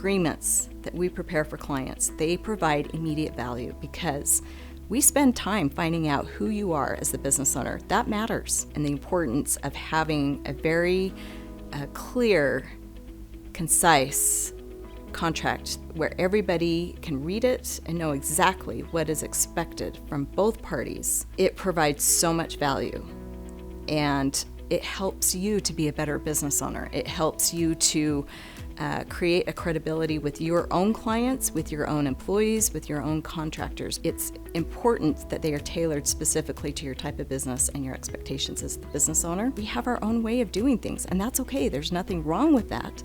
agreements that we prepare for clients, they provide immediate value because we spend time finding out who you are as the business owner. That matters. And the importance of having a very clear, concise contract where everybody can read it and know exactly what is expected from both parties. It provides so much value, and it helps you to be a better business owner. It helps you to create a credibility with your own clients, with your own employees, with your own contractors. It's important that they are tailored specifically to your type of business and your expectations as the business owner. We have our own way of doing things, and that's okay. There's nothing wrong with that.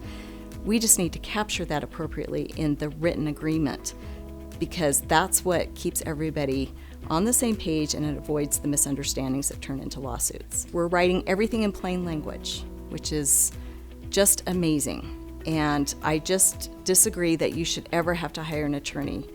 We just need to capture that appropriately in the written agreement, because that's what keeps everybody on the same page, and it avoids the misunderstandings that turn into lawsuits. We're writing everything in plain language, which is just amazing. And I just disagree that you should ever have to hire an attorney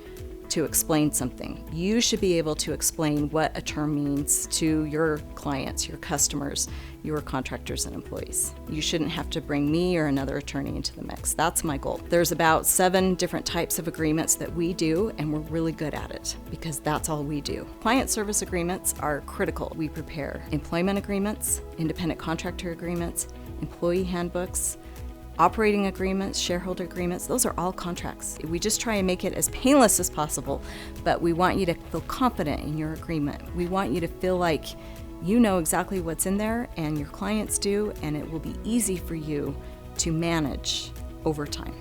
to explain something. You should be able to explain what a term means to your clients, your customers, your contractors and employees. You shouldn't have to bring me or another attorney into the mix. That's my goal. There's about 7 different types of agreements that we do, and we're really good at it because that's all we do. Client service agreements are critical. We prepare employment agreements, independent contractor agreements, employee handbooks, operating agreements, shareholder agreements. Those are all contracts. We just try and make it as painless as possible, but we want you to feel confident in your agreement. We want you to feel like you know exactly what's in there and your clients do, and it will be easy for you to manage over time.